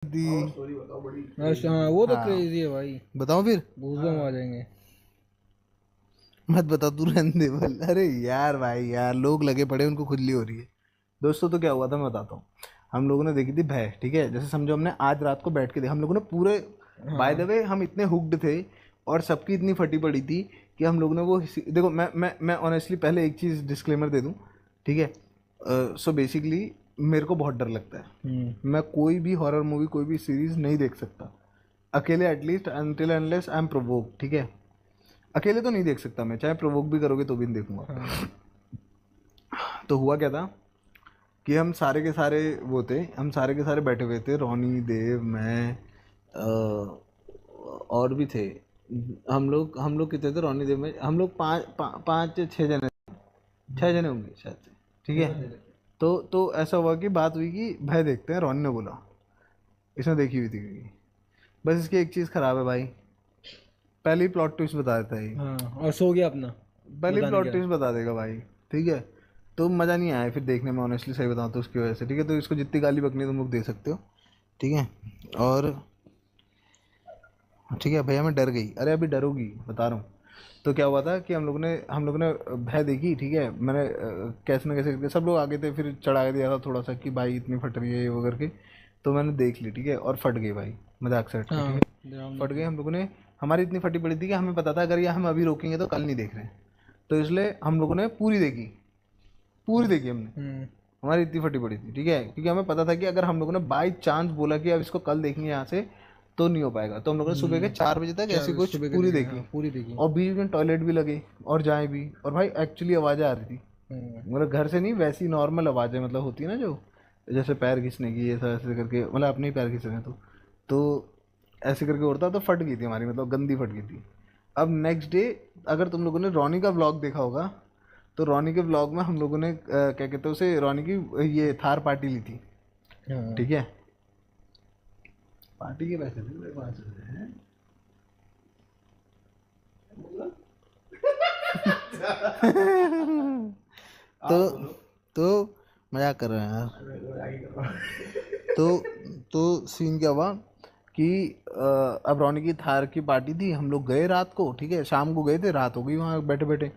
दी। अच्छा हाँ, वो तो हाँ क्रेजी है भाई, बताओ फिर। गूज़बम्प आ जाएंगे। मत बता तू, रहने दे बोल। अरे यार भाई यार, लोग लगे पड़े, उनको खुजली हो रही है। दोस्तों तो क्या हुआ था मैं बताता हूँ। हम लोगों ने देखी थी भय, ठीक है, जैसे समझो हमने आज रात को बैठ के देखा, हम लोगों ने पूरे, बाय द हाँ वे हम इतने हुक्ड थे और सबकी इतनी फटी पड़ी थी कि हम लोगों ने वो देखो, मैं ऑनेस्टली पहले एक चीज़ डिस्क्लेमर दे दूँ, ठीक है। सो बेसिकली मेरे को बहुत डर लगता है। मैं कोई भी हॉरर मूवी, कोई भी सीरीज नहीं देख सकता अकेले, at least until unless I am provoke, ठीक है। अकेले तो नहीं देख सकता मैं, चाहे प्रोवोक भी करोगे तो भी नहीं देखूंगा। हाँ तो हुआ क्या था कि हम सारे के सारे वो थे, हम सारे के सारे बैठे हुए थे, रोनी, देव, मैं, और भी थे। हम लोग कितने थे रोनी, देव में हम लोग पाँच या छः जने, छः जने होंगे शायद से, ठीक है। तो ऐसा हुआ कि बात हुई कि भाई देखते हैं, रोनी ने बोला, इसने देखी हुई थी क्योंकि, बस इसकी एक चीज़ ख़राब है भाई, पहले ही प्लॉट ट्विस्ट बता देता है ये। हाँ, और सो गया अपना पहले ही बताने प्लॉट क्या। ट्विस्ट बता देगा भाई, ठीक है। तो मज़ा नहीं आया फिर देखने में, ऑनेस्टली सही बताऊँ तो उसकी वजह से, ठीक है। तो इसको जितनी गाली बकनी तुम लोग दे सकते हो, ठीक है। और ठीक है भैया, मैं डर गई, अरे अभी डरोगी बता रहा हूँ। तो क्या हुआ था कि हम लोग ने भय देखी, ठीक है। मैंने कैसे ना कैसे करके, सब लोग आगे थे, फिर चढ़ा दिया था थोड़ा सा कि भाई इतनी फट रही है ये वो करके। तो मैंने देख ली, ठीक है, और फट गई भाई, मजाक से हट के, ठीक हाँ है। ड्रामा फट गई, था। हम लोगों ने, हमारी इतनी फटी पड़ी थी कि हमें पता था अगर ये हम अभी रोकेंगे तो कल नहीं देख रहे हैं। तो इसलिए हम लोगों ने पूरी देखी, पूरी देखी हमने। हम्म हमारी इतनी फटी पड़ी थी, ठीक है, क्योंकि हमें पता था कि अगर हम लोगों ने बाई चांस बोला कि अब इसको कल देखेंगे यहाँ से, तो नहीं हो पाएगा। तो हम लोगों ने सुबह के 4 बजे तक ऐसी चार कुछ सुबह के पूरी देखे, देखी। हाँ पूरी देखी। और बीच में टॉयलेट भी लगे और जाए भी, और भाई एक्चुअली आवाज़ें आ रही थी, हम्म मतलब घर से नहीं, वैसी नॉर्मल आवाज़ें, मतलब होती है ना जो, जैसे पैर घिसने की, ऐसा ऐसे करके, मतलब अपने ही पैर घिस रहे हैं तो ऐसे करके उड़ता, तो फट गई थी हमारी, मतलब गंदी फट गई थी। अब नेक्स्ट डे, अगर तुम लोगों ने रॉनी का व्लॉग देखा होगा, तो रॉनी के व्लॉग में हम लोगों ने क्या कहते हैं उसे, रॉनी की ये थार पार्टी ली थी, हाँ ठीक है। पार्टी के पैसे थे मेरे पास हैं। तो तो मजाक कर रहे हैं यार। तो सीन क्या हुआ कि अब रौनक की थार की पार्टी थी, हम लोग गए रात को, ठीक है, शाम को गए थे, रात हो गई वहाँ बैठे बैठे।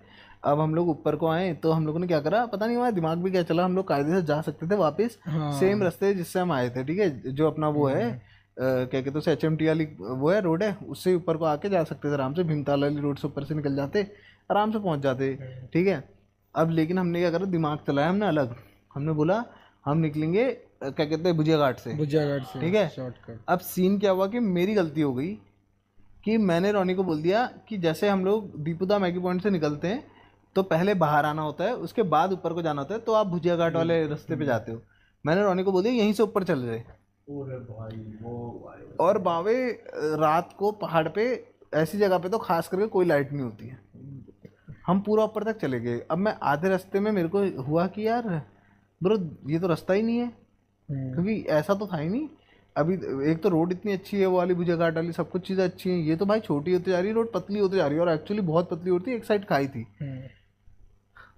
अब हम लोग ऊपर को आए, तो हम लोगों ने क्या करा पता नहीं, हमारे दिमाग में क्या चला, हम लोग कायदे से जा सकते थे वापस सेम हाँ रास्ते जिससे हम आए थे, ठीक है, जो अपना वो है, क्या कहते हैं उसे, HMT वाली वो है, रोड है, उससे ऊपर को आके जा सकते थे आराम से, भीमताल वाली रोड से ऊपर से निकल जाते, आराम से पहुंच जाते, ठीक है। अब लेकिन हमने क्या करा, दिमाग चलाया हमने अलग, हमने बोला हम निकलेंगे क्या कहते हैं भुजिया घाट से, भुजिया घाट से ठीक है। शॉर्टकट। अब सीन क्या हुआ कि मेरी गलती हो गई कि मैंने रोनी को बोल दिया कि जैसे हम लोग दीपुदा मैगी पॉइंट से निकलते हैं तो पहले बाहर आना होता है, उसके बाद ऊपर को जाना होता है, तो आप भुजिया घाट वाले रास्ते पे जाते हो। मैंने रोनी को बोल दिया यहीं से ऊपर चल रहे। और बावे, रात को पहाड़ पे ऐसी जगह पे तो खास करके कोई लाइट नहीं होती है, हम पूरा ऊपर तक चले गए। अब मैं आधे रास्ते में मेरे को हुआ कि यार ब्रो, ये तो रास्ता ही नहीं है, हम्म क्योंकि ऐसा तो था ही नहीं। अभी एक तो रोड इतनी अच्छी है वो वाली भुजिया घाट वाली, सब कुछ चीज़ें अच्छी हैं, ये तो भाई छोटी होती जा रही है रोड, पतली होती जा रही है, और एक्चुअली बहुत पतली होती है, एक साइड खाई थी। हम्म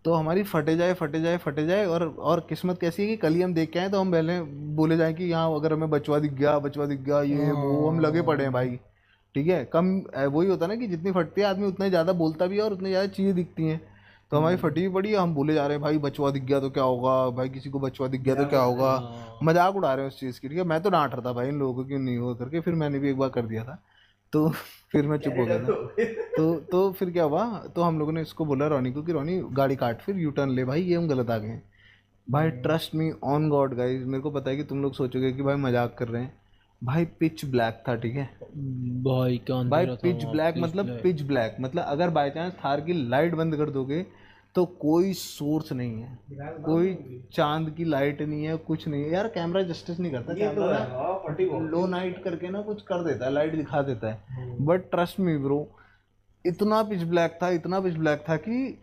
तो हमारी फटे जाए फटे जाए फटे जाए, और किस्मत कैसी है कि कल ही हम देख के आए, तो हम पहले बोले जाए कि यहाँ अगर हमें बचवा दिख गया, बचवा दिख गया, ये वो, हम लगे पड़े हैं हाँ भाई, ठीक है। कम वही होता है ना कि जितनी फटती है आदमी उतना ही ज़्यादा बोलता भी है और उतनी ज़्यादा चीज़ें दिखती हैं। तो हमारी फटी भी पड़ी है, हम बोले जा रहे हैं भाई बचवा दिख गया तो क्या होगा, भाई किसी को बचवा दिख गया तो क्या होगा, हाँ मजाक उड़ा रहे हैं उस चीज़ की, ठीक है। मैं तो डांट रहा था भाई इन लोगों को क्यों नहीं हो करके, फिर मैंने भी एक बार कर दिया था, तो फिर मैं चुप हो गया था। तो फिर क्या हुआ, तो हम लोगों ने इसको बोला रोनी को कि रोनी गाड़ी काट, फिर यू टर्न ले भाई, ये हम गलत आ गए हैं। भाई trust me on God guys, मेरे को पता है कि तुम लोग सोचोगे कि भाई मजाक कर रहे हैं, भाई पिच ब्लैक था, ठीक है। भाई क्या भाई अंधेरा था पिच वहाँ, ब्लैक पिच मतलब ब्लैक। पिच ब्लैक, मतलब अगर बाई चांस थार की लाइट बंद कर दोगे तो कोई सोर्स नहीं है, कोई चांद की लाइट नहीं है, कुछ नहीं है यार, कैमरा जस्टिस नहीं करता, कैमरा ना लो नाइट करके ना कुछ कर देता है, लाइट दिखा देता है, बट ट्रस्ट मी ब्रो, इतना पिच ब्लैक था, इतना पिच ब्लैक था कि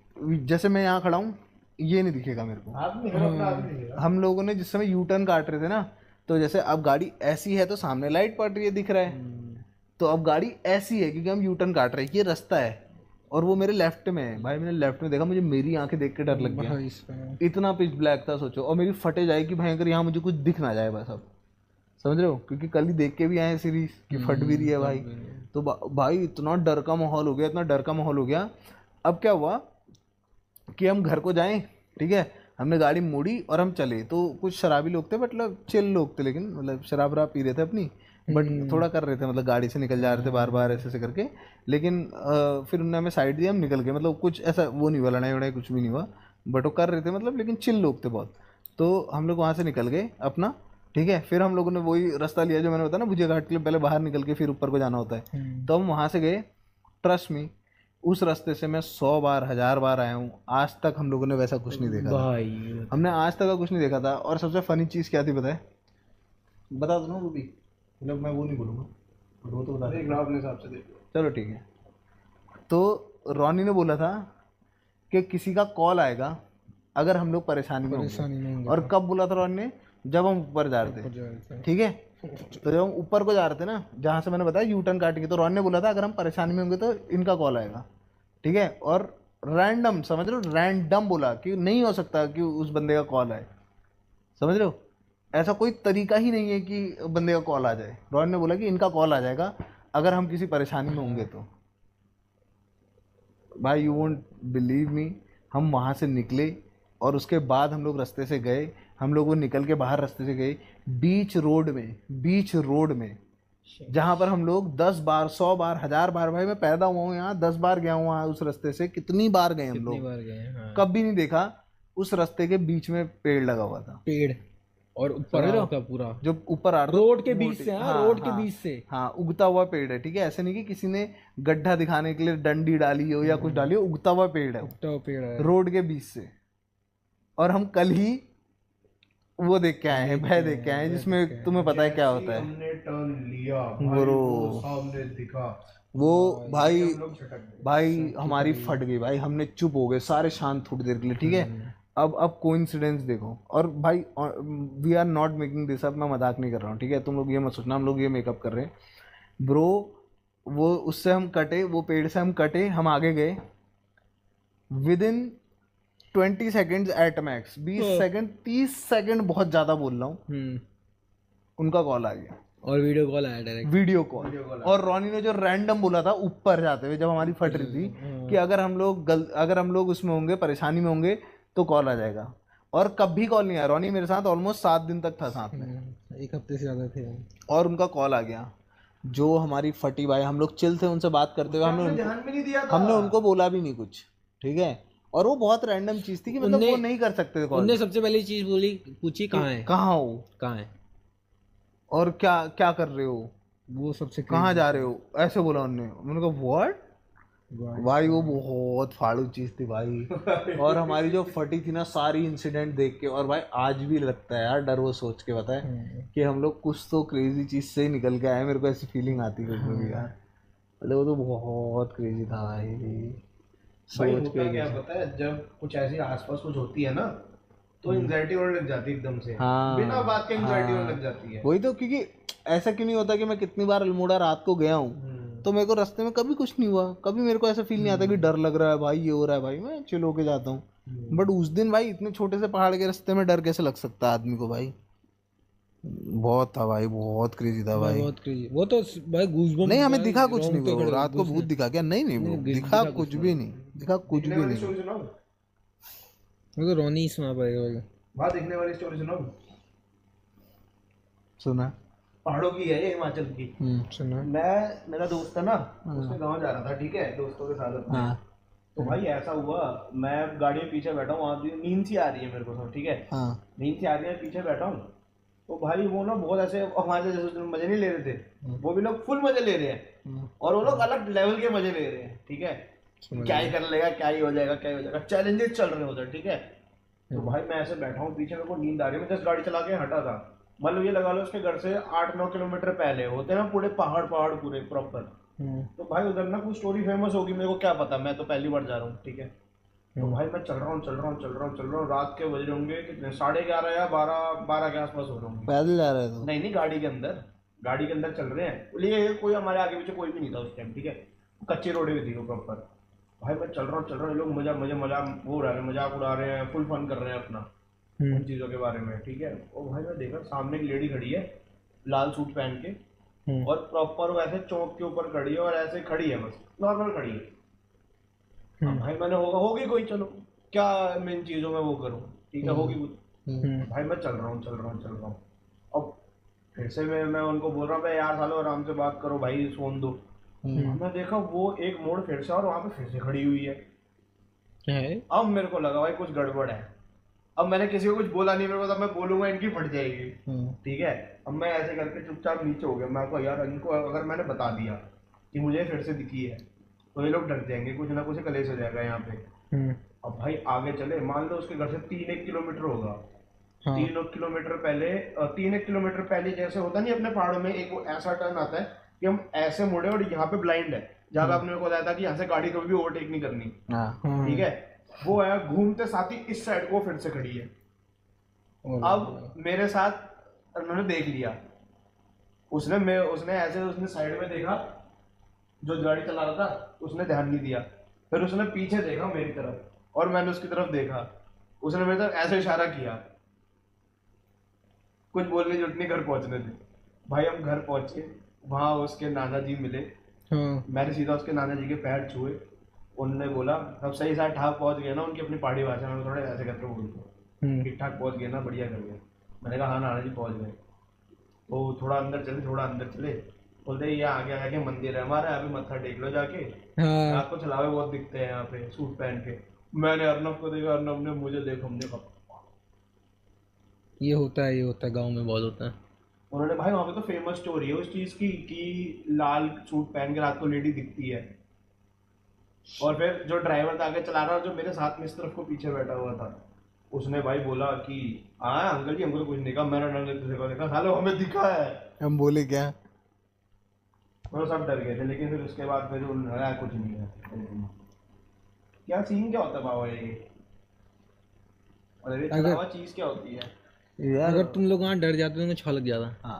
जैसे मैं यहाँ खड़ा हूँ ये नहीं दिखेगा मेरे को। हम लोगों ने जिस समय यू टर्न काट रहे थे ना, तो जैसे अब गाड़ी ऐसी है तो सामने लाइट पड़ रही है, दिख रहा है, तो अब गाड़ी ऐसी है क्योंकि हम यू टर्न काट रहे हैं, ये रास्ता है, और वो मेरे लेफ्ट में है। भाई मैंने लेफ्ट में देखा, मुझे मेरी आंखें देख के डर लग गया, भाई साहब इतना पिच ब्लैक था, सोचो, और मेरी फटे जाए कि भाई अगर यहाँ मुझे कुछ दिख ना जाए बस अब, समझ रहे हो, क्योंकि कल ही देख के भी आए सीरीज कि फट भी रही है भाई। तो भाई इतना डर का माहौल हो गया, इतना डर का माहौल हो गया। अब क्या हुआ कि हम घर को जाएं, ठीक है, हमने गाड़ी मोड़ी और हम चले। तो कुछ शराबी लोग थे, मतलब चिल लोग थे, लेकिन मतलब शराब वराब पी रहे थे अपनी, बट थोड़ा कर रहे थे, मतलब गाड़ी से निकल जा रहे थे बार बार ऐसे ऐसे करके। लेकिन फिर उन्होंने हमें साइड दिया, हम निकल गए। मतलब कुछ ऐसा वो नहीं हुआ, लड़ाई वड़ाई कुछ भी नहीं हुआ, बट वो कर रहे थे मतलब, लेकिन चिल लोग थे बहुत। तो हम लोग वहाँ से निकल गए अपना, ठीक है। फिर हम लोगों ने वही रास्ता लिया जो मैंने बताया ना, भुजिया घाट के लिए पहले बाहर निकल के फिर ऊपर को जाना होता है। तो हम वहाँ से गए। ट्रस्ट मी, उस रास्ते से मैं 100 बार 1000 बार आया हूँ, आज तक हम लोगों ने वैसा कुछ नहीं देखा भाई। हमने आज तक का कुछ नहीं देखा था। और सबसे फनी चीज़ क्या थी पता है, बता दो ना वो भी, मतलब मैं वो नहीं बोलूँगा, वो तो बता अपने हिसाब से देखो। चलो ठीक है। तो रॉनी ने बोला था कि किसी का कॉल आएगा अगर हम लोग परेशानी में होंगे। और कब बोला था रॉनी ने? जब हम ऊपर जा रहे थे, ठीक है। तो जब हम ऊपर को जा रहे थे ना, जहाँ से मैंने बताया यू टर्न काटेंगे, तो रॉनी ने बोला था अगर हम परेशानी में होंगे तो इनका कॉल आएगा, ठीक है। और रैंडम, समझ रहे हो, रैंडम बोला कि नहीं हो सकता कि उस बंदे का कॉल आए, समझ रहे हो। ऐसा कोई तरीका ही नहीं है कि बंदे का कॉल आ जाए। रॉन ने बोला कि इनका कॉल आ जाएगा अगर हम किसी परेशानी में होंगे तो। भाई यू वोंट बिलीव मी, हम वहाँ से निकले और उसके बाद हम लोग रास्ते से गए, हम लोग वो निकल के बाहर रास्ते से गए बीच रोड में जहाँ पर हम लोग 10 बार 100 बार 1000 बार, भाई मैं पैदा हुआ हूँ यहाँ, 10 बार गया हूँ वहाँ उस रास्ते से, कितनी बार गए हम लोग, हाँ। कभी नहीं देखा उस रास्ते के बीच में पेड़ लगा हुआ था। पेड़ और ऊपर का पूरा जो ऊपर आ रोड के बीच से, हाँ, रोड के बीच से, हाँ उगता हुआ पेड़ है, ठीक है। ऐसे नहीं कि किसी ने गड्ढा दिखाने के लिए डंडी डाली हो या कुछ डाली हो, उगता हुआ पेड़ है, उगता हुआ पेड़ है रोड के बीच से। और हम कल ही वो देख के आए हैं, भय देख के आए हैं, जिसमें तुम्हें पता है क्या होता है। हमने टर्न लिया ब्रो, सामने दिखा वो भाई हमारी फट गई भाई, हमने चुप हो गए सारे शांत थोड़ी देर के लिए, ठीक है। अब कोइंसिडेंस देखो, और भाई we are not making this up, मैं मजाक नहीं कर रहा हूँ, ठीक है। तुम लोग ये मत सोचना हम लोग ये मेकअप कर रहे हैं ब्रो। वो उससे हम कटे, वो पेड़ से हम कटे, हम आगे गए, with in 20 seconds at max, 20 second 30 second बहुत ज़्यादा बोल रहा हूँ, उनका कॉल आ गया। और वीडियो कॉल आया, डायरेक्ट वीडियो कॉल। और रॉनी ने जो रैंडम बोला था ऊपर जाते हुए जब हमारी फट रही थी कि अगर हम लोग उसमें होंगे, परेशानी में होंगे तो कॉल आ जाएगा। और कभी कॉल नहीं आया। रॉनी मेरे साथ ऑलमोस्ट 7 दिन तक था साथ में, 1 हफ्ते से ज़्यादा थे। और उनका कॉल आ गया। जो हमारी फटी भाई, हम लोग चिल थे उनसे बात करते हुए, हमने उनको बोला भी नहीं कुछ, ठीक है। और वो बहुत रैंडम चीज़ थी कि मतलब वो नहीं कर सकते थे कॉल। उनने सबसे पहली चीज़ पूछी कहाँ है, कहाँ है और क्या कर रहे हो, वो सबसे कहाँ जा रहे हो, ऐसे बोला उन्होंने। मैंने कहा व्हाट भाई, वो बहुत फाड़ू चीज़ थी भाई। और हमारी जो फटी थी ना, सारी इंसिडेंट देख के, और भाई आज भी लगता है यार डर वो सोच के, पता है कि हम लोग कुछ तो क्रेजी चीज़ से ही निकल के आए। मेरे को ऐसी फीलिंग आती है कभी यार, मतलब वो तो बहुत क्रेजी था भाई। सोच के क्या पता है, जब कुछ ऐसी आसपास कुछ होती है ना तो एंजाइटी होने लग जाती है एकदम से, बिना बात के एंजाइटी होने लग जाती है। वही तो, क्योंकि ऐसा क्यों नहीं होता कि मैं कितनी बार अल्मोड़ा रात को गया हूँ तो मेरे को रास्ते में कभी कुछ नहीं हुआ, कभी मेरे को ऐसा फील नहीं आता कि डर लग रहा है भाई, ये हो रहा है भाई, मैं चिल होके जाता हूँ। बट उस दिन भाई इतने छोटे से पहाड़ के रास्ते में डर कैसे लग सकता है आदमी को भाई। बहुत था भाई, बहुत क्रेजी था भाई, बहुत क्रेजी। वो तो भाई गूज़बम्प नहीं, हमें दिखा कुछ नहीं ब्रो, रात को भूत दिखा क्या? नहीं ब्रो, दिखा कुछ भी नहीं, दिखा कुछ भी नहीं। वो तो रोनी ही सुना पाएगा भाई। बात देखने वाली स्टोरी सुनाऊं? सुना, पहाड़ों की है ये, हिमाचल की। सुना। मेरा दोस्त था ना, उसके गांव जा रहा था, ठीक है, दोस्तों के साथ अपने। तो भाई ऐसा हुआ, मैं गाड़ी में पीछे बैठा हूँ, वहाँ नींद सी आ रही है मेरे को, ठीक है, नींद सी आ रही है, पीछे बैठा हूँ। तो भाई वो ना बहुत ऐसे हमारे जैसे मजे नहीं ले रहे थे, वो भी लोग फुल मजे ले रहे हैं, और वो लोग अलग लेवल के मजे ले रहे हैं, ठीक है। क्या ही कर लेगा, क्या ही हो जाएगा, क्या ही हो जाएगा, चैलेंजेस चल रहे होते, ठीक है। तो भाई मैं ऐसे बैठा हूँ, पीछे मेरे को नींद आ रही है, मैं जस्ट गाड़ी चला के हटा था, मतलब ये लगा लो उसके घर से 8-9 किलोमीटर पहले होते ना पूरे पहाड़ पूरे प्रॉपर। तो भाई उधर ना कुछ स्टोरी फेमस होगी, मेरे को क्या पता, मैं तो पहली बार जा रहा हूँ, ठीक है। तो भाई मैं चल रहा हूँ, रात के बज रहे होंगे कितने, 11:30 या 12 के आसपास हो रहे होंगे। पैदल जा रहे थे? नहीं, गाड़ी के अंदर चल रहे हैं, बोलिए कोई हमारे आगे पीछे कोई भी नहीं था उस टाइम, ठीक है, कच्ची रोडें भी थी वो प्रॉपर। भाई मैं चल रहा हूँ, ये लोग मजाक वो उड़ा रहे हैं, मजाक उड़ा रहे हैं, फुल फन कर रहे हैं अपना उन चीज़ों के बारे में, ठीक है। और भाई मैं देखा सामने एक लेडी खड़ी है, लाल सूट पहन के, और प्रॉपर वैसे चौक के ऊपर खड़ी है और ऐसे खड़ी है, बस नॉर्मल खड़ी है। अब भाई मैंने होगी कोई, चलो क्या मैं इन चीजों में वो करूँ, ठीक है होगी कुछ। भाई मैं चल रहा हूँ। अब फिर से मैं उनको बोल रहा हूँ भाई यार सालो आराम से बात करो भाई, फोन दो। मैं देखा वो एक मोड़ फिर से और वहां पे फिर से खड़ी हुई है। अब मेरे को लगा भाई कुछ गड़बड़ है। अब मैंने किसी को कुछ बोला नहीं, मेरे को, तब मैं बोलूंगा इनकी फट जाएगी, ठीक है। अब मैं ऐसे करके चुपचाप नीचे हो गया। मैं को यार इनको अगर मैंने बता दिया कि मुझे फिर से दिखी है तो ये लोग डर जाएंगे, कुछ ना कुछ कलेश हो जाएगा यहाँ पे। अब भाई आगे चले, मान लो उसके घर से 3-1 किलोमीटर होगा। 3-1 किलोमीटर पहले जैसे होता नहीं अपने पहाड़ों में एक वो ऐसा टर्न आता है कि हम ऐसे मुड़े और यहाँ पे ब्लाइंड है, जहाँ पे आपने मेरे को बताया था कि यहाँ से गाड़ी कभी भी ओवरटेक नहीं करनी, ठीक है। वो है घूमते साथ ही इस साइड को फिर से खड़ी है। अब मेरे साथ उन्होंने देख लिया, उसने साइड में देखा, जो गाड़ी चला रहा था उसने ध्यान नहीं दिया, फिर उसने पीछे देखा मेरी तरफ और मैंने उसकी तरफ देखा, उसने मेरी तरफ ऐसे इशारा किया। कुछ बोलने जुटने घर पहुंचने थे भाई। हम घर पहुंचे, वहां उसके नाना जी मिले। मैंने सीधा उसके नाना जी के पैर छुए। उन्होंने बोला अब सही साथ ठाक पहुंच गए ना, उनकी अपनी पहाड़ी भाषा में थोड़े ऐसे करके बोलते, ठीक ठाक पहुंच गए ना, बढ़िया कर गए। मैंने कहा हाँ नाना जी पहुंच गए। तो थोड़ा अंदर चले, बोलते ये आगे मंदिर है हमारा, अभी मत्था टेक लो जाके, आपको छलावे बहुत दिखते हैं यहाँ पे सूट पहन के। मैंने अर्नब को देखा, अर्नब ने मुझे देखा, हमने कहा ये होता है गांव में बहुत होता है। उन्होंने भाई वहाँ पे तो फेमस स्टोरी है उस चीज की कि लाल सूट पहन के रात को लेडी दिखती है। और फिर जो ड्राइवर था आगे चला रहा, और जो मेरे साथ में इस तरफ को पीछे बैठा हुआ था, उसने भाई बोला कि हाँ अंकल जी हमको तो कुछ नहीं कहा। मैंने अंकल को देखा, सालो हमें दिखा है। हम बोले क्या, वो सब डर गए थे। लेकिन फिर उसके बाद फिर उन्होंने कुछ नहीं है। क्या सीन क्या होता है बाबा ये, और चीज क्या होती है यार? अगर तुम लोग वहाँ डर जाते तो छा लग जाता।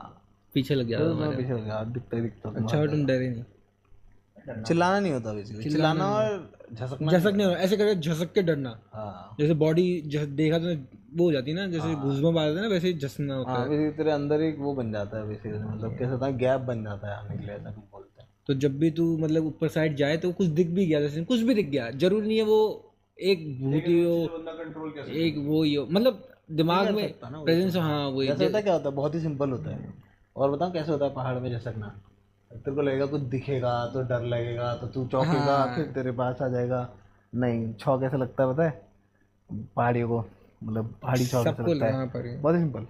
पीछे लग जाता, पीछे लग जाता, दिखता। अच्छा तुम डरे नहीं। चिल्लाना नहीं होता बेसिकली, चिल्लाना और झसक नहीं होता, ऐसे करके झसक के डरना। जैसे बॉडी देखा तो वो हो जाती है ना, जैसे घुसमा बात है ना, वैसे झसना होता है। तेरे अंदर एक वो बन जाता है बेसिकली, मतलब कैसा था गैप बन जाता है आने के लिए, ऐसा कुछ बोलते हैं। तो जब भी तू मतलब ऊपर साइड जाए तो कुछ दिख भी गया, जैसे कुछ भी दिख गया, जरूरी नहीं है वो एक भूत ही हो, एक वो ही हो, मतलब दिमाग में प्रेजेंस। हाँ वही होता क्या होता है, बहुत ही सिंपल होता है। और बताऊँ कैसे होता है पहाड़ में झसकना? तेरे को लगेगा कुछ दिखेगा तो डर लगेगा, तो तू चौंकेगा, फिर तेरे पास आ जाएगा। नहीं, छौ कैसे लगता है पता है पहाड़ियों को, मतलब पहाड़ी छौ कैसे लगता है? बहुत सिंपल।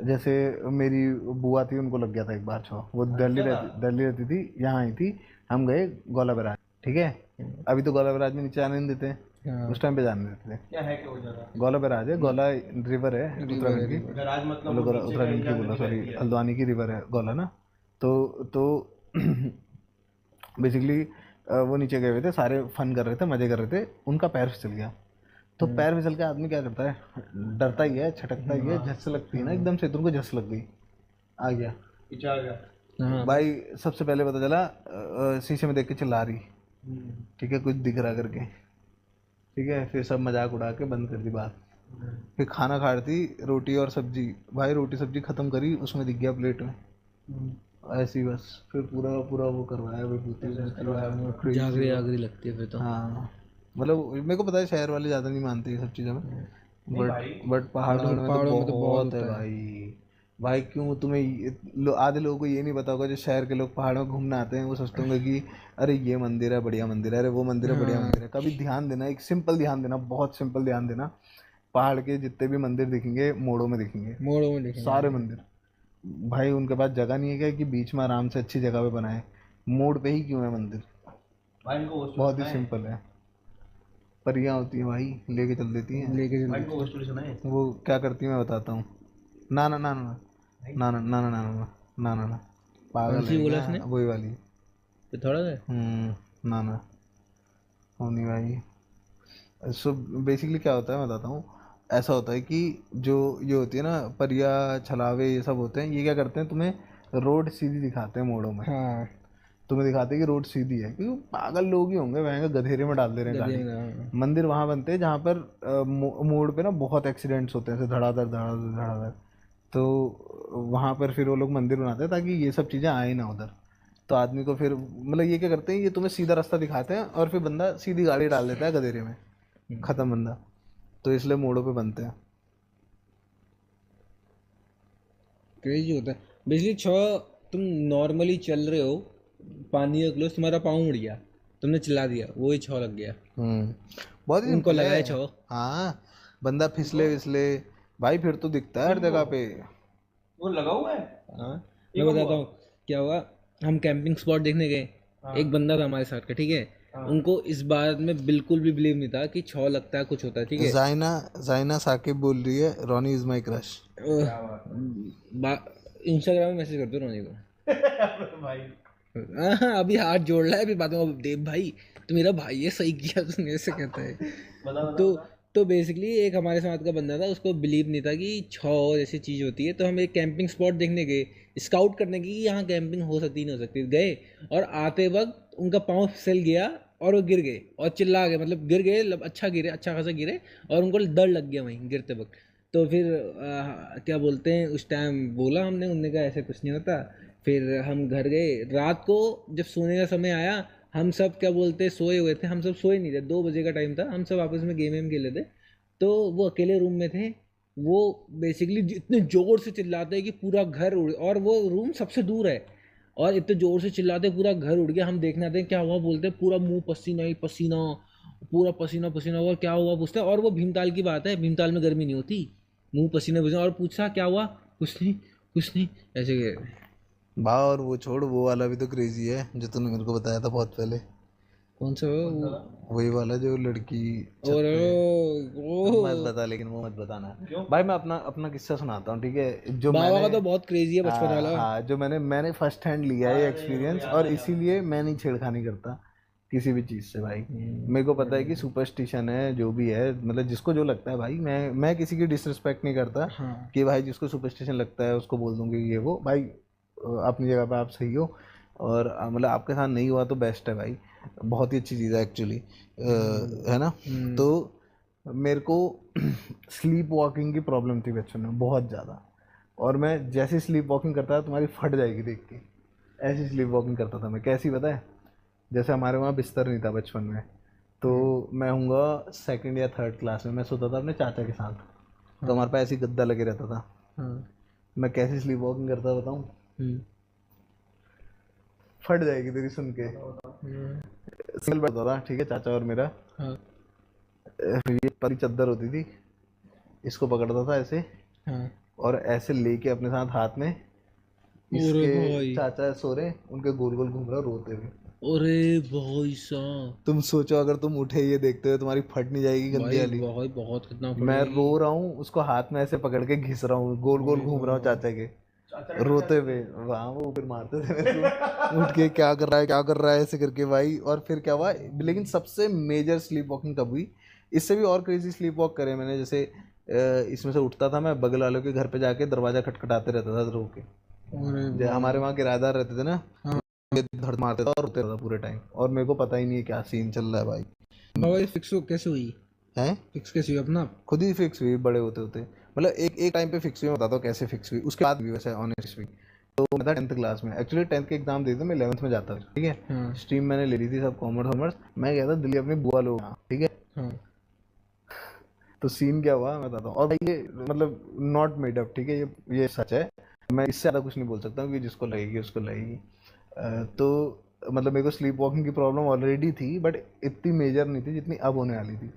जैसे मेरी बुआ थी, उनको लग गया था एक बार छौ। वो दिल्ली रहती थी, यहाँ आई थी, हम गए गोला बैराज, ठीक है। अभी तो गोला बैराज में नीचे आने नहीं देते, उस टाइम पे जाने देते थे। क्या है क्या जगह? गोला बैराज है, गोला रिवर है उत्तराखंड की, उत्तराखंड की बोला, सॉरी हल्द्वानी की रिवर है गोला ना। तो बेसिकली वो नीचे गए हुए थे, सारे फन कर रहे थे, मजे कर रहे थे, उनका पैर फिसल गया। तो पैर फिसल के आदमी क्या करता है, डरता ही है, छटकता ही है, झस लगती है ना एकदम से, तुमको झस लग गई, आ गया पीछे आ गया भाई। सबसे पहले पता चला शीशे में देख के चिल्ला रही, ठीक है, कुछ दिख रहा करके, ठीक है। फिर सब मजाक उड़ा के बंद कर दी बात। फिर खाना खा रही थी, रोटी और सब्जी, भाई रोटी सब्जी खत्म करी, उसमें दिख गया प्लेट में, ऐसी बस। फिर पूरा वो करवाया, जागरी लगती है फिर तो। हाँ मतलब मेरे को पता है शहर वाले ज़्यादा नहीं मानते ये सब चीज़ों में, बट पहाड़ों में तो बहुत है भाई। क्यों तुम्हें आधे लोगों को ये नहीं पता होगा, जो शहर के लोग पहाड़ों में घूमने आते हैं वो सोचते होंगे कि अरे ये मंदिर है बढ़िया मंदिर है, अरे वो मंदिर है बढ़िया मंदिर है। कभी ध्यान देना, एक सिंपल ध्यान देना, बहुत सिंपल ध्यान देना, पहाड़ के जितने भी मंदिर दिखेंगे मोड़ों में दिखेंगे, सारे मंदिर। भाई उनके पास जगह नहीं है क्या कि बीच में आराम से अच्छी जगह पे बनाए? मोड़ पे ही क्यों है मंदिर? बहुत ही सिंपल है। परियां होती है भाई, लेके चल देती हैं। वो क्या करती है मैं बताता हूँ। ना ना ना ना ना ना ना ना ना ना ना ना पागल है, वही वाली थोड़ा ना ना होनी भाई। सो बेसिकली क्या होता है मैं बताता हूँ। ऐसा होता है कि जो ये होती है ना परिया छलावे, ये सब होते हैं, ये क्या करते हैं, तुम्हें रोड सीधी दिखाते हैं मोड़ों में। तुम्हें दिखाते हैं कि रोड सीधी है, क्योंकि पागल लोग ही होंगे, वहाँ गधेरे में डाल दे रहे हैं गाड़ी। मंदिर वहाँ बनते हैं जहाँ पर मोड़ पे ना बहुत एक्सीडेंट्स होते हैं, धड़ाधड़ धड़ाधड़ धड़ाधड़, तो वहाँ पर फिर वो लोग मंदिर बनाते हैं ताकि ये सब चीज़ें आए ना उधर। तो आदमी को फिर मतलब ये क्या करते हैं, ये तुम्हें सीधा रास्ता दिखाते हैं और फिर बंदा सीधी गाड़ी डाल देता है गधेरे में, ख़त्म बंदा। तो इसलिए मोड़ों पे बनते हैं। क्रेजी होता है बेसिकली। तुम नॉर्मली चल रहे हो, पानी का क्लोज, तुम्हारा पाँव मुड़ गया, तुमने चिल्ला दिया, वो ही छौ लग गया। बहुत ही उनको simple लगा है है। छौ। हाँ, बंदा फिसले विसले भाई फिर तो दिखता है हर जगह पे। वो लगा हुआ है। हाँ, मैं बताता हूँ क्या हुआ। हम कैंपिंग स्पॉट देखने गए, एक बंदा था हमारे साथ का, ठीक है। उनको इस बात में बिल्कुल भी बिलीव नहीं था कि छौ लगता है, कुछ होता है, ठीक है। जाइना साकिब बोल रही है Ronnie is my crush. Instagram में मैसेज कर दो रोनी को। भाई हाँ, अभी हाथ जोड़ रहा है, अभी बाद में देव भाई तो मेरा भाई है, सही किया तुमने, ऐसे कहता है। तो बेसिकली एक हमारे साथ का बंदा था, उसको बिलीव नहीं था कि छौ जैसी चीज़ होती है। तो हम एक कैंपिंग स्पॉट देखने गए, स्काउट करने की कि यहाँ कैंपिंग हो सकती नहीं हो सकती। गए और आते वक्त उनका पाँव फिसल गया और वो गिर गए और चिल्ला गए, मतलब गिर गए, अच्छा गिरे, अच्छा खासा गिरे, और उनको डर लग गया वहीं गिरते वक्त। तो फिर क्या बोलते हैं, उस टाइम बोला हमने, उनने कहा ऐसे कुछ नहीं होता। फिर हम घर गए, रात को जब सोने का समय आया, हम सब क्या बोलते सोए हुए थे, हम सब सोए नहीं थे, 2 बजे का टाइम था, हम सब आपस में गेम खेले थे। तो वो अकेले रूम में थे, वो बेसिकली इतने ज़ोर से चिल्लाते हैं कि पूरा घर उड़, और वो रूम सबसे दूर है, और इतने ज़ोर से चिल्लाते पूरा घर उड़ गया। हम देखने आते हैं क्या हुआ, बोलते हैं पूरा मुंह पसीना ही पसीना, पूरा पसीना पसीना हुआ, क्या हुआ पूछते हैं। और वो भीमताल की बात है, भीमताल में गर्मी नहीं होती, मुंह पसीना पसीना, और पूछा क्या हुआ, कुछ नहीं कुछ नहीं, ऐसे कह। बा और वो छोड़, वो वाला भी तो क्रेजी है जो तूने मेरे को बताया था बहुत पहले। कौन सा वो? वही वाला जो लड़की और वो मत बता, लेकिन वो मत बताना भाई। मैं अपना अपना किस्सा सुनाता हूँ, ठीक है। जो बाबा मैंने का तो बहुत क्रेजी है बचपन वाला। हाँ, जो मैंने फर्स्ट हैंड लिया है एक्सपीरियंस, और इसीलिए मैं नहीं छेड़खानी करता किसी भी चीज़ से भाई। मेरे को पता है कि सुपरस्टिशन है जो भी है, मतलब जिसको जो लगता है भाई, मैं किसी की डिसरिस्पेक्ट नहीं करता। कि भाई जिसको सुपरस्टिशन लगता है उसको बोल दूंगी ये वो, भाई अपनी जगह पे आप सही हो। और मतलब आपके साथ नहीं हुआ तो बेस्ट है भाई, बहुत ही अच्छी चीज़ है एक्चुअली, है ना। तो मेरे को स्लीप वॉकिंग की प्रॉब्लम थी बचपन में बहुत ज़्यादा, और मैं जैसे स्लीप वॉकिंग करता था तुम्हारी फट जाएगी देख के, ऐसी स्लीप वॉकिंग करता था मैं। कैसी पता है, जैसे हमारे वहाँ बिस्तर नहीं था बचपन में, तो मैं हूँगा 2nd या 3rd क्लास में, मैं सोता था अपने चाचा के साथ। तो हमारे पास ऐसी गद्दा लगे रहता था। मैं कैसी स्लीप वॉकिंग करता बताऊँ, फट जाएगी तेरी सुन के। सिंगल बेड होता था, ठीक है, चाचा और मेरा। ये परी चद्दर होती थी, इसको पकड़ता था ऐसे, और ऐसे लेके अपने साथ हाथ में, इसके चाचा सो रहे, उनके गोल गोल घूम रहा रोते हुए। अरे भाई साहब, तुम सोचो अगर तुम उठे ये देखते हुए, तुम्हारी फट नहीं जाएगी गंदी वाली। बहुत बहुत कितना मैं रो रहा हूँ, उसको हाथ में ऐसे पकड़ के घिस रहा हूँ, गोल गोल घूम रहा हूँ चाचा के, रोते हुए। वहाँ वो फिर मारते थे मेरे को, उठ के क्या कर रहा है ऐसे करके भाई। और फिर क्या हुआ, लेकिन सबसे मेजर स्लीप वॉकिंग कब हुई, इससे भी और क्रेजी स्लीप वॉक करे मैंने। जैसे इसमें से उठता था मैं, बगल वालों के घर पे जाके दरवाजा खटखटाते रहता था रो के। हमारे वहाँ किराएदार रहते थे ना, धड़ मारते था और रोते रहता पूरे टाइम, और मेरे को पता ही नहीं है क्या सीन चल रहा है भाई। बाबा फिक्स कैसे हुई है? फिक्स कैसे हुई अपना? खुद ही फिक्स हुई बड़े होते होते, मतलब एक टाइम पे फिक्स हुई। मैं बताता हूँ कैसे फिक्स हुई, उसके बाद भी वैसे ऑनेस्ट हुई। तो मैं था 10th क्लास में, एक्चुअली 10th के एग्जाम देते मैं 11th में जाता था, ठीक है। स्ट्रीम मैंने ले ली थी सब कॉमर्स। मैं गया था दिल्ली अपनी बुआ लोग, ठीक है। तो सीन क्या हुआ मैं बताता हूँ, और भाई ये मतलब नॉट मेड अप, ठीक है, ये सच है। मैं इससे ज़्यादा कुछ नहीं बोल सकता हूँ कि जिसको लगेगी उसको लगेगी। तो मतलब मेरे को स्लीप वॉकिंग की प्रॉब्लम ऑलरेडी थी, बट इतनी मेजर नहीं थी जितनी अब होने वाली थी।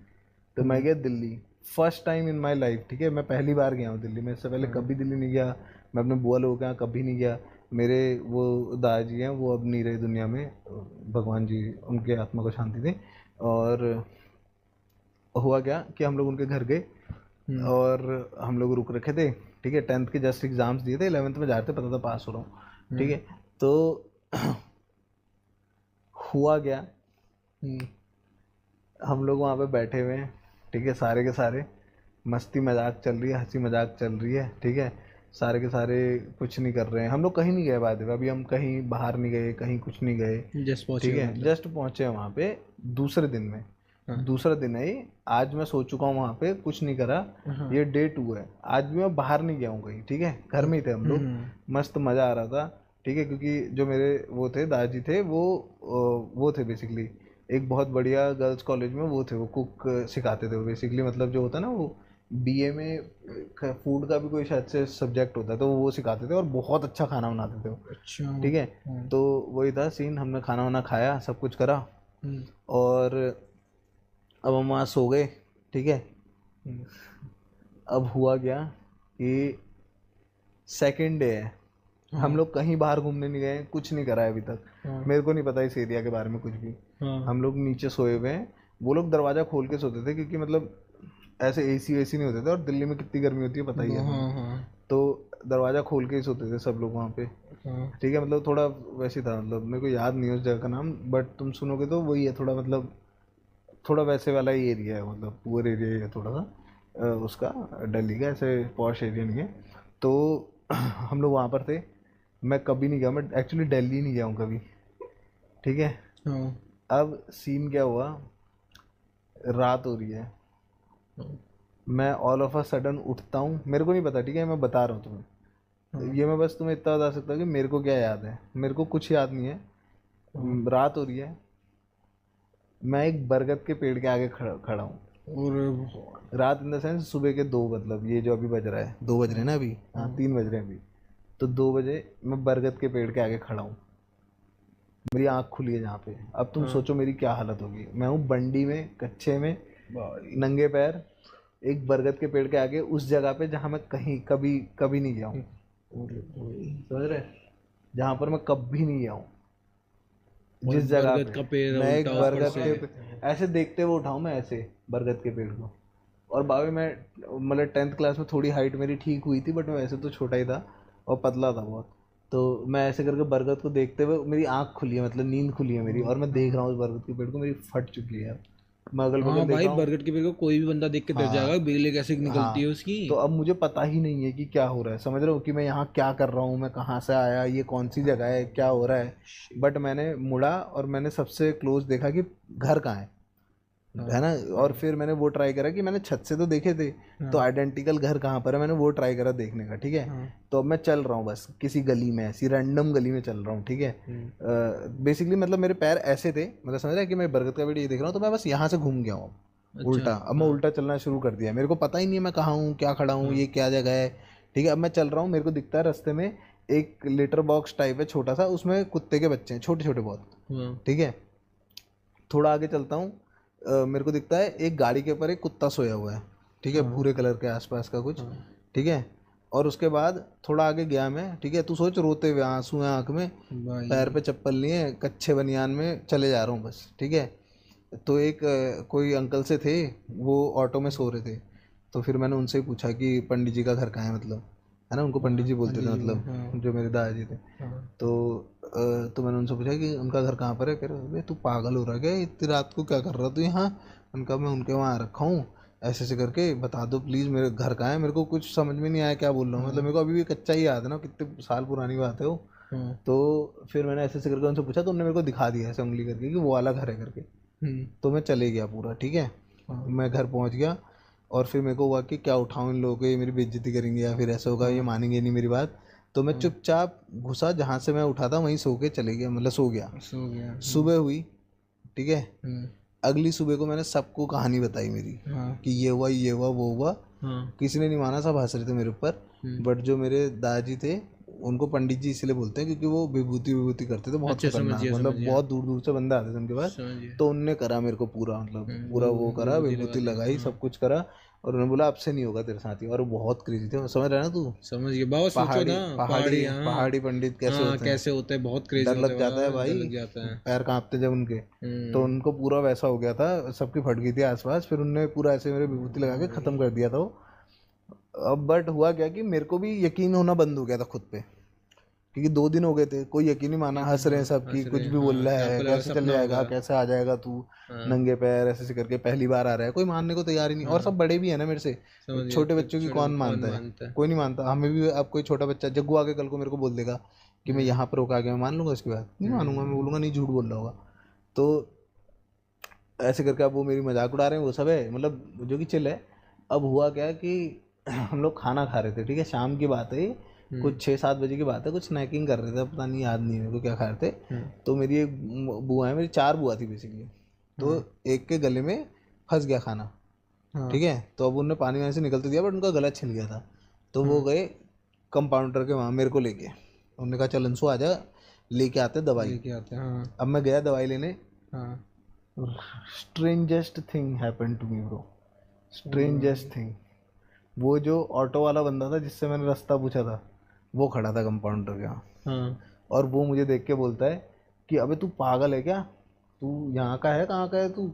तो मैं गया Delhi, first time in my life, ठीक है। मैं पहली बार गया हूँ दिल्ली में, इससे पहले कभी दिल्ली नहीं गया। मैं अपने बुआ लोगों के यहाँ कभी नहीं गया। मेरे वो दादाजी हैं, वो अब नहीं रहे दुनिया में, भगवान जी उनके आत्मा को शांति दें। और हुआ क्या कि हम लोग उनके घर गए, और हम लोग रुक रखे थे, ठीक है। 10th के जस्ट एग्जाम्स दिए थे, 11th में जा रहे थे, पता था पास हो रहा हूँ, ठीक है। तो हुआ क्या, हम लोग वहाँ पे बैठे हुए हैं, ठीक है, सारे के सारे मस्ती मजाक चल रही है, हंसी मजाक चल रही है, ठीक है। सारे के सारे कुछ नहीं कर रहे हैं, हम लोग कहीं नहीं गए बाद में, अभी हम कहीं बाहर नहीं गए, कहीं कुछ नहीं गए, ठीक है। जस्ट पहुँचे हैं वहाँ पे दूसरे दिन में, दूसरा दिन है ये, आज मैं सो चुका हूँ वहाँ पे, कुछ नहीं करा। ये डे 2 है, आज भी मैं बाहर नहीं गया हूँ कहीं, ठीक है, घर में ही थे हम लोग, मस्त मज़ा आ रहा था, ठीक है, क्योंकि जो मेरे वो थे दादाजी थे, वो थे बेसिकली एक बहुत बढ़िया गर्ल्स कॉलेज में वो थे, वो कुक सिखाते थे वो बेसिकली, मतलब जो होता है ना वो बीए में फूड का भी कोई शायद से सब्जेक्ट होता है, तो वो सिखाते थे और बहुत अच्छा खाना बनाते थे वो। अच्छा। ठीक है, तो वही था सीन, हमने खाना वाना खाया, सब कुछ करा, और अब हम वहाँ सो गए, ठीक है। अब हुआ क्या कि सेकंड डे है, हम लोग कहीं बाहर घूमने नहीं गए, कुछ नहीं करा है अभी तक, मेरे को नहीं पता इस एरिया के बारे में कुछ भी। हम लोग नीचे सोए हुए हैं, वो लोग दरवाज़ा खोल के सोते थे, क्योंकि मतलब ऐसे एसी वेसी नहीं होते थे, और दिल्ली में कितनी गर्मी होती है पता ही है, तो दरवाज़ा खोल के ही सोते थे सब लोग वहाँ पे, ठीक है। मतलब थोड़ा वैसे था, मतलब मेरे को याद नहीं है उस जगह का नाम, बट तुम सुनोगे तो वही है, थोड़ा मतलब थोड़ा वैसे वाला ही एरिया है, मतलब पुअर एरिया ही है थोड़ा सा उसका, दिल्ली का ऐसे पॉश एरिया नहीं है। तो हम लोग वहाँ पर थे, मैं कभी नहीं गया, मैं एक्चुअली दिल्ली नहीं गया हूँ कभी, ठीक है। अब सीन क्या हुआ, रात हो रही है, मैं ऑल ऑफ अ सडन उठता हूँ, मेरे को नहीं पता, ठीक है, मैं बता रहा हूँ तुम्हें, ये मैं बस तुम्हें इतना बता सकता हूँ कि मेरे को क्या याद है, मेरे को कुछ याद नहीं है। रात हो रही है, मैं एक बरगद के पेड़ के आगे खड़ा हूँ, और रात इन द सेंस सुबह के 2, मतलब ये जो अभी बज रहा है 2 बज रहे हैं ना अभी, हाँ 3 बज रहे हैं अभी, तो 2 बजे मैं बरगद के पेड़ के आगे खड़ा हूँ, मेरी आँख खुली है जहाँ पे। अब तुम सोचो मेरी क्या हालत होगी, मैं हूँ बंडी में, कच्चे में, नंगे पैर, एक बरगद के पेड़ के आगे, उस जगह पे जहाँ मैं कहीं कभी कभी नहीं गया हूँ, समझ रहे, जहाँ पर मैं कभी नहीं गया हूँ, जिस जगह पे मैं एक बरगद के ऐसे देखते हुए उठाऊँ मैं ऐसे बरगद के पेड़ को, और बाबे मैं मतलब 10th क्लास में थोड़ी हाइट मेरी ठीक हुई थी, बट मैं वैसे तो छोटा ही था और पतला था बहुत, तो मैं ऐसे करके बरगद को देखते हुए, मेरी आँख खुली है, मतलब नींद खुली है मेरी, और मैं देख रहा हूँ उस बरगद के पेड़ को, मेरी फट चुकी है, मैं अगल बगल देख रहा हूँ, बरगद के पेड़ को कोई भी बंदा देख के डर जाएगा, बिजली कैसे निकलती है उसकी। तो अब मुझे पता ही नहीं है कि क्या हो रहा है, समझ रहे हो कि मैं यहाँ क्या कर रहा हूँ, मैं कहाँ से आया, ये कौन सी जगह है, क्या हो रहा है। बट मैंने मुड़ा और मैंने सबसे क्लोज देखा कि घर कहाँ है ना, और फिर मैंने वो ट्राई करा कि मैंने छत से तो देखे थे, तो आइडेंटिकल घर कहाँ पर है, मैंने वो ट्राई करा देखने का, ठीक है। तो अब मैं चल रहा हूँ बस किसी गली में, ऐसी रैंडम गली में चल रहा हूँ, ठीक है। बेसिकली मतलब मेरे पैर ऐसे थे, मतलब समझ रहा है कि मैं बरगद का पेड़ ये देख रहा हूँ, तो मैं बस यहाँ से घूम गया हूँ उल्टा, अब मैं उल्टा चलना शुरू कर दिया, मेरे को पता ही नहीं है मैं कहाँ हूँ, क्या खड़ा हूँ, ये क्या जगह है, ठीक है। अब मैं चल रहा हूँ, मेरे को दिखता है रास्ते में एक लिटर बॉक्स टाइप है छोटा सा, उसमें कुत्ते के बच्चे हैं, छोटे छोटे बहुत, ठीक है। थोड़ा आगे चलता हूँ, मेरे को दिखता है एक गाड़ी के ऊपर एक कुत्ता सोया हुआ है, ठीक है, भूरे कलर के आसपास का कुछ, ठीक है। और उसके बाद थोड़ा आगे गया मैं, ठीक है, तू सोच, रोते हुए, आंसू हैं आँख में, पैर पे चप्पल लिए, कच्चे बनियान में चले जा रहा हूँ बस, ठीक है। तो एक कोई अंकल से थे, वो ऑटो में सो रहे थे, तो फिर मैंने उनसे ही पूछा कि पंडित जी का घर कहाँ है, मतलब है ना, उनको पंडित जी बोलते थे, मतलब जो मेरे दादाजी थे। तो मैंने उनसे पूछा कि उनका घर कहाँ पर है, कह रहे तू पागल हो रहा क्या, इतनी रात को क्या कर रहा तू यहाँ। उनका मैं उनके वहाँ रखा हूँ, ऐसे ऐसे करके बता दो प्लीज़ मेरे घर कहाँ है, मेरे को कुछ समझ में नहीं आया क्या बोल रहा हूँ, मतलब मेरे को अभी भी कच्चा ही याद है ना, कितने साल पुरानी बात है वो। तो फिर मैंने ऐसे ऐसे करके उनसे पूछा, तो उन्होंने मेरे को दिखा दिया ऐसे उंगली करके कि वो वाला घर है करके। तो मैं चले गया पूरा, ठीक है, मैं घर पहुंच गया, और फिर मेरे को हुआ कि क्या उठाऊं इन लोगों को, ये मेरी बेइज्जती करेंगे या फिर ऐसा होगा, ये मानेंगे नहीं मेरी बात। तो मैं चुपचाप घुसा, जहाँ से मैं उठा था वहीं सो के चले गया, मतलब सो गया। सुबह हुई, ठीक है, अगली सुबह को मैंने सबको कहानी बताई मेरी कि ये हुआ, ये हुआ, वो हुआ। किसी ने नहीं माना, सब हंस रहे थे मेरे ऊपर, बट जो मेरे दादाजी थे, उनको पंडित जी इसलिए बोलते हैं क्योंकि वो विभूति करते थे बहुत खतरनाक, मतलब बहुत दूर दूर से बंदे आते थे उनके पास, तो उनने करा मेरे को पूरा, मतलब पूरा वो करा, विभूति लगाई, सब कुछ करा, और उन्होंने बोला अब से नहीं होगा तेरे साथ ही, और बहुत क्रेजी थे, समझ रहा है ना तू, समझ गया बाबा, सोचो ना पहाड़ी पंडित कैसे होते हैं, बहुत क्रेजी, डर लग जाता है भाई, पैर कांपते जब उनके। तो उनको पूरा वैसा हो गया था, सबकी फट गई थी आसपास, फिर उनने पूरा ऐसे मेरे विभूति लगा के खत्म कर दिया था वो। अब बट हुआ क्या कि मेरे को भी यकीन होना बंद हो गया था खुद पे, क्योंकि 2 दिन हो गए थे, कोई यकीन नहीं माना, हंस रहे हैं सब कि कुछ भी बोल रहा है, कैसे चल जाएगा, कैसे आ जाएगा तू नंगे पैर ऐसे ऐसे करके, पहली बार आ रहा है, कोई मानने को तैयार ही नहीं, और सब बड़े भी है ना मेरे से, छोटे बच्चों की कौन मानता है, कोई नहीं मानता। हमें भी अब कोई छोटा बच्चा जग्गू आके कल को मेरे को बोल देगा कि मैं यहाँ पर रोका गया, मैं मान लूंगा, इसके बाद नहीं मानूंगा, मैं बोलूँगा नहीं, झूठ बोल रहा होगा। तो ऐसे करके अब वो मेरी मजाक उड़ा रहे हैं, वो सब है मतलब जो कि चिल है। अब हुआ क्या कि हम लोग खाना खा रहे थे, ठीक है, शाम की बात है, कुछ 6-7 बजे की बात है, कुछ स्नैकिंग कर रहे थे, पता नहीं, याद नहीं मेरे को क्या खा रहे थे। तो मेरी एक बुआ है, मेरी 4 बुआ थी बेसिकली, तो एक के गले में फंस गया खाना, ठीक है, तो अब उन्होंने पानी वानी से निकलते दिया, बट उनका गला छिल गया था। तो वो गए कंपाउंडर के वहाँ मेरे को लेके, उन्होंने कहा चल अंशु आ जा, लेके आते दवाई, लेके आते हैं। हाँ अब मैं गया दवाई लेने। हाँ। Strangest thing happened to me bro, strangest thing. वो जो ऑटो वाला बंदा था जिससे मैंने रास्ता पूछा था, वो खड़ा था कंपाउंडर के यहाँ, हाँ और वो मुझे देख के बोलता है कि अबे तू पागल है क्या, तू यहाँ का है, कहाँ का है तू,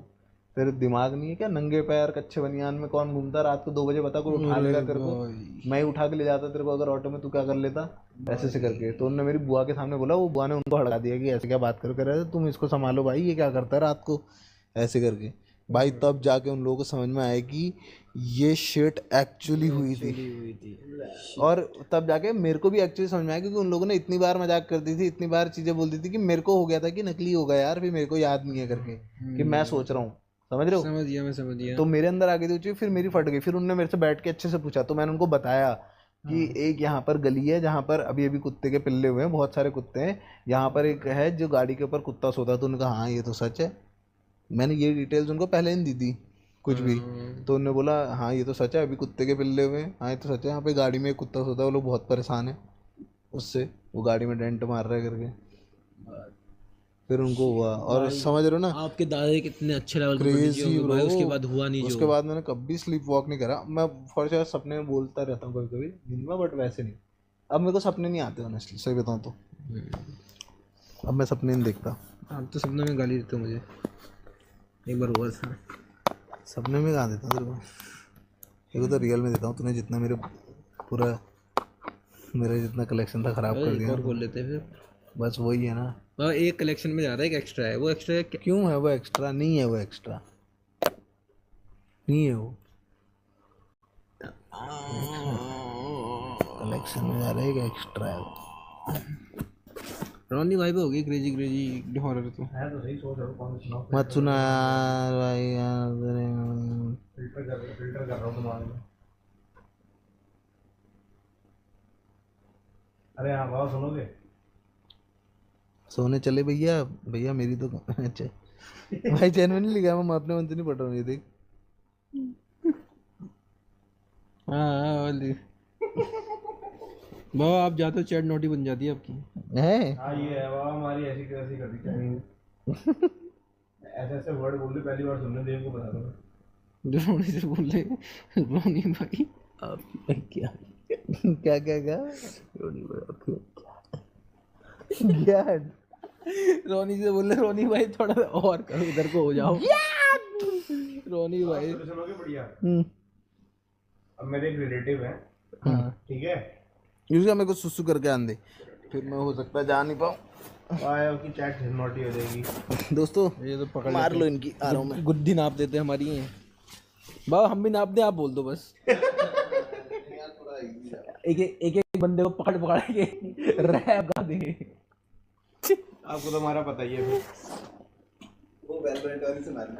तेरे दिमाग नहीं है क्या, नंगे पैर कच्चे बनियान में कौन घूमता रात को 2 बजे, बता कोई उठा लेगा तेरे को, मैं ही उठा के ले जाता तेरे को अगर ऑटो में, तू क्या कर लेता, ऐसे से करके। तो उन्होंने मेरी बुआ के सामने बोला, वो बुआ ने उनको हड़का दिया कि ऐसे क्या बात कर रहे थे तुम, इसको संभालो भाई, ये क्या करता है रात को, ऐसे करके भाई। तब जाके उन लोगों को समझ में आया कि ये शिट एक्चुअली हुई थी, और तब जाके मेरे को भी एक्चुअली समझ में आया, क्योंकि उन लोगों ने इतनी बार मजाक कर दी थी, इतनी बार चीज़ें बोल दी थी कि मेरे को हो गया था कि नकली होगा यार, फिर मेरे को याद नहीं है करके कि मैं सोच रहा हूँ, समझ रहे हो। समझ गया, मैं समझ गया। तो मेरे अंदर आ गई थी वो चीज़, फिर मेरी फट गई। फिर उन्होंने मेरे से बैठ के अच्छे से पूछा, तो मैंने उनको बताया कि एक यहाँ पर गली है जहाँ पर अभी अभी कुत्ते के पिल्ले हुए हैं, बहुत सारे कुत्ते हैं, यहाँ पर एक है जो गाड़ी के ऊपर कुत्ता सोता है। तो उन्होंने कहा हाँ ये तो सच है, मैंने ये डिटेल्स उनको पहले नहीं दी थी कुछ भी। तो उन्होंने बोला हाँ ये तो सच है, अभी कुत्ते के पिल्ले हुए हैं, हाँ ये तो सच है, यहाँ पे गाड़ी में एक कुत्ता सोता है, वो लोग बहुत परेशान है उससे, वो गाड़ी में डेंट मार रहा है करके। फिर उनको हुआ, और समझ रहे हो ना, आपके दादा कितने अच्छे लेवल के क्रेजी होंगे ब्रो। भाई, उसके बाद हुआ नहीं उसके जो। बाद मैंने कभी स्लीप वॉक नहीं करा, मैं फॉर श्योर सपने में बोलता रहता हूँ कभी कभी दिन में, बट वैसे नहीं। अब मेरे को सपने नहीं आते ऑनेस्टली, सही बताऊँ तो अब मैं सपने नहीं देखता। आप तो सपने में गाली देते हो मुझे, एक बार हुआ था। सपने में कहाँ देता तेरे को तो रियल में देता हूँ। तूने जितना पूरा मेरा जितना कलेक्शन था खराब कर दिया। और बोल लेते फिर, बस वही है ना, एक कलेक्शन में जा रहा है, एक एक्स्ट्रा है, वो एक्स्ट्रा है क्या? क्यों है वो एक्स्ट्रा? नहीं है वो एक्स्ट्रा, नहीं है वो कलेक्शन में जा रहा है, एक एक्स्ट्रा है वो। रोनी भाई पे हो गई क्रेजी क्रेजी हॉरर तो है, तो सही सोच रहा हूँ, कौन सुनाओ। मत सुना यार भाई यार, फिल्टर कर रहा हूँ दिमाग में। अरे हाँ बाबा सुनोगे? सोने चले भैया, भैया मेरी तो अच्छा भाई चैन में नहीं लिखा, मैं अपने मन से नहीं पढ़ रहा हूँ ये देख। हाँ बाबा आप जाते हो चैट नोटी बन जाती है आपकी है। हाँ ये है बाबा, हमारी ऐसी कैसी कर दी, ऐसे ऐसे वर्ड बोल रहे, पहली बार सुनने देव को बता दो। जो रोनी से बोल रहे रोनी भाई आप क्या क्या क्या क्या रोनी भाई क्या रोनी से बोल रहे रोनी भाई थोड़ा और करो, इधर को हो जाओ रोनी भाई। सुनोगे बढ़िया। अब मेरे एक रिलेटिव है, ठीक है, यूज़ मेरे को सुसु करके आन दे, फिर मैं हो सकता है जा नहीं पाऊँ। आया उसकी चैट नोटी हो जाएगी। दोस्तों ये तो पकड़ मार लो इनकी, आ रहा हूँ मैं। गुद्दी नाप देते हमारी है बाबा, हम भी नाप दे, आप बोल दो बस। एक बंदे को पकड़ पकड़ के रैप गा देंगे। आपको तो हमारा पता ही है फिर। वो वेलवेट वाली सुना रही,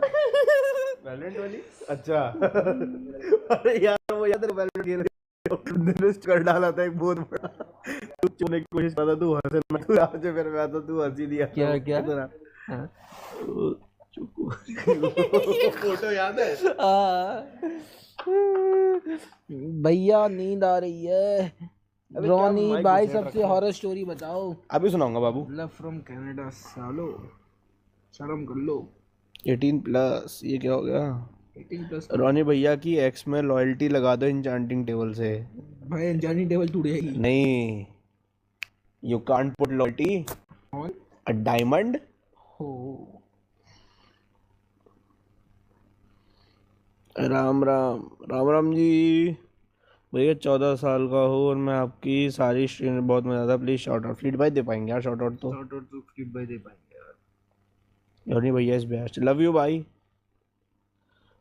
वैलेंट वाली, अच्छा। अरे यार वो याद है वैलेंट खेल ने कर डाला था एक बहुत बड़ा, तू चुनने की कोशिश कर रहा, तू हंसे मैं, तू आज फिर मैं तो तू हंसी दिया। क्या क्या फोटो याद है? भैया नींद आ रही है। रोनी भाई सबसे हॉरर स्टोरी बताओ। अभी सुनाऊंगा बाबू। लव फ्रॉम कनाडा, सालो शर्म कर लो। 18+, ये क्या हो गया? 18+ रोनी भैया की एक्स में लॉयल्टी लगा दो इंचांटिंग टेबल से। भाई एंजानी टेबल टूट जाएगी। नहीं, you can't put loyalty on a diamond. हो राम राम राम राम जी भैया, 14 साल का हो और मैं आपकी सारी स्ट्रीम में बहुत मजा आता। Please short out. फ्लीट भाई दे पाएंगे यार शॉर्ट आउट तो? शॉर्ट आउट तो फ्लिप भाई दे पाएंगे यार। रोनी भैया इज बेस्ट, लव यू भाई।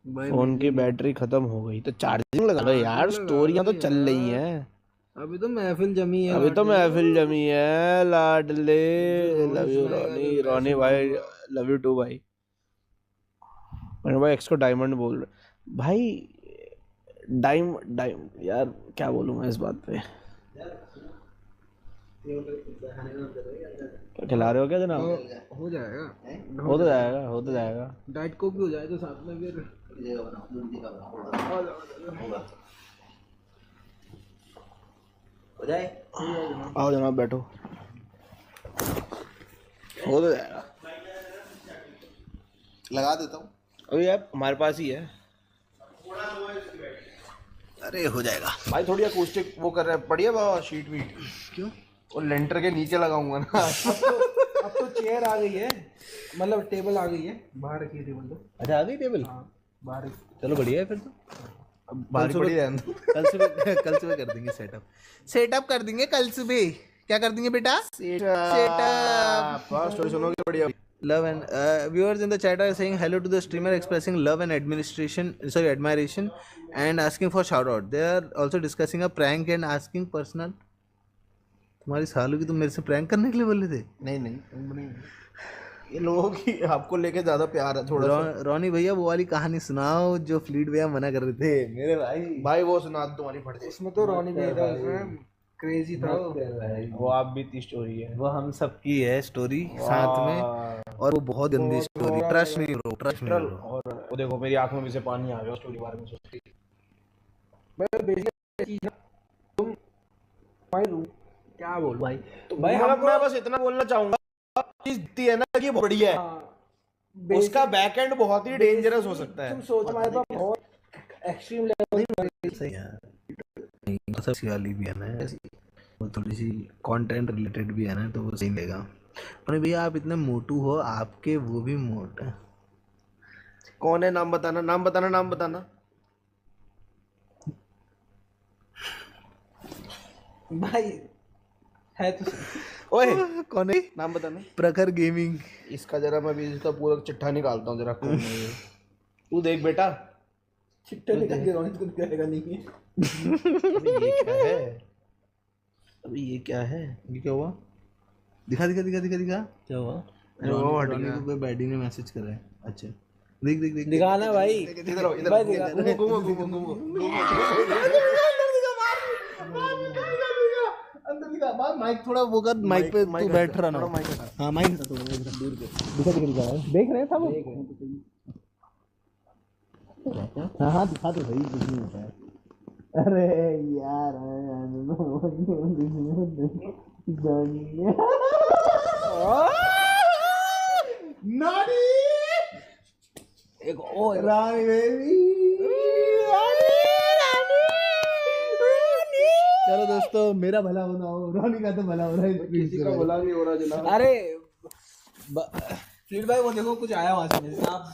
भाई फोन की बैटरी खत्म हो गई तो चार्जिंग लगा दो यार, स्टोरियां तो चल रही हैं। अभी तो महफिल जमी है, अभी तो महफिल जमी है लाडले। लव यू रोनी, रोनी भाई लव यू टू भाई। मेरे भाई एक्स को डायमंड बोल रहे भाई। डायमंड यार क्या बोलूँ मैं इस बात पे। क्या खिला रहे हो क्या जनाब? हो जाएगा, हो तो जाएगा। डाइट कोक भी हो जाए तो साथ में फिर हो जाए। आओ जनाब बैठो, हो तो जाएगा। लगा देता हूँ अभी यार हमारे पास ही है। अरे हो जाएगा भाई थोड़ी अकूस्टिक वो कर रहे हैं, बढ़िया बाबा शीट वीट। क्यों? और लेंटर के नीचे लगाऊंगा ना। अब तो चेयर आ गई है, मतलब टेबल आ गई है, बाहर रखी है टेबल तो। अच्छा आ गई टेबल? हाँ बाहर। चलो बढ़िया है फिर तो। बाहर पड़ी रहने दो। कल सुबह कर देंगे सेटअप कर देंगे कल सुबह। क्या कर देंगे बेटा? सेटअप। स्टोरी सुनोगे बढ़िया। Love and viewers in the chat are saying hello to the streamer, expressing love and admiration and asking for shout out. They are also discussing a prank and asking personal. तुम्हारी सालों की तुम मेरे से prank करने के लिए बोले थे? नहीं ये लोगों की आपको लेके ज्यादा प्यार है थोड़ा सा। रोनी भैया वो वाली कहानी सुनाओ जो फ्लीट भैया मना कर रहे थे मेरे भाई वो सुना दो तुम्हारी फट जाए। उसमें तो रोनी भी था, उसमें क्रेजी था वो आप भी स्टोरी है, वो हम सबकी है स्टोरी साथ में, और वो बहुत गंदी स्टोरी। ट्रस्ट नहीं करो, ट्रस्ट नहीं करो। और वो देखो मेरी आंखों में से पानी आ गया स्टोरी बारे में सोच के। मैं बेसिकली चीज तुम भाई क्या बोल भाई, तो भाई मैं बस इतना बोलना चाहूंगा कि है ना कि बढ़िया है, उसका बैक एंड बहुत ही डेंजरस हो सकता है। तुम सोचो हमारे पास बहुत एक्सट्रीम लेवल पे सही है नहीं, सबसे वाली भी है ना, वो थोड़ी सी कंटेंट रिलेटेड भी है ना, तो वो सही लगेगा। अरे भैया आप इतने मोटू हो, आपके वो भी मोट है। कौन है? नाम बताना। भाई है तो ओए कौन है? नाम बताना। प्रखर गेमिंग। इसका जरा मैं भी इसका पूरा चिट्ठा निकालता हूँ जरा। तू देख बेटा, चिट्ठा निकाल के रोहित को करेगा नहीं है। अभी ये क्या है? ये क्या हुआ? दिखा क्या हुआ? रोनी को कोई बैडी ने मैसेज कर रहा है। अच्छा देख दिखाना भाई, इधर भाई दिखा। घूमो अंदर दिखा बाहर। माइक थोड़ा वो कर, माइक पे तू बैठ रहा ना। हाँ माइक थोड़ा दूर पे दिखा। देख रहे हैं सब? हाँ दिखा तो सही, कुछ नहीं होता है। अरे यार नानी एक और रानी बेबी। चलो दोस्तों मेरा भला होना हो, रोनी का तो भला हो रहा है, किसी का भला नहीं हो रहा जनाब। अरे फ्लीट भाई वो देखो कुछ आया वहां से आप।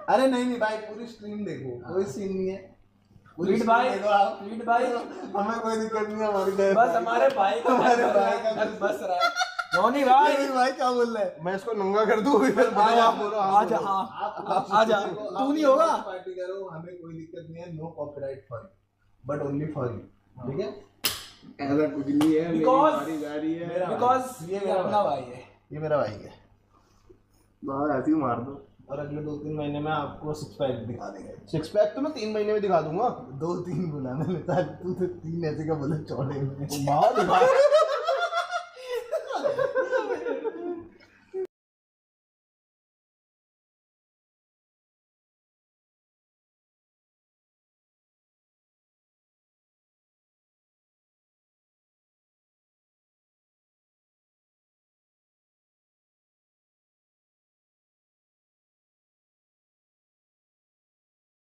अरे नहीं भाई पूरी स्ट्रीम देखो, कोई सीन नहीं है। फ्लीट भाई हमें कोई दिक्कत नहीं है, हमारी बस हमारे भाई का बस रहा है। रोनी भाई क्या बोल रहा है? मैं इसको नंगा कर दूं फिर आजा तू नहीं होगा। पार्टी करो, हमें कोई दिक्कत नहीं है। No copyright for you but only for you, ठीक है? ऐसा कुछ नहीं है, मेरी बारी जा रही है। बिकॉज़ ये मेरा अपना भाई है, ये मेरा भाई है। बाहर ऐसे ही मार दो। और अगले 2-3 महीने में आपको 6 पैक दिखा देंगे। 6 पैक तो मैं 3 महीने में दिखा दूंगा। 2-3 बुलाना लेता, तू तो 3 ऐसे का बोले चौड़े में। बाहर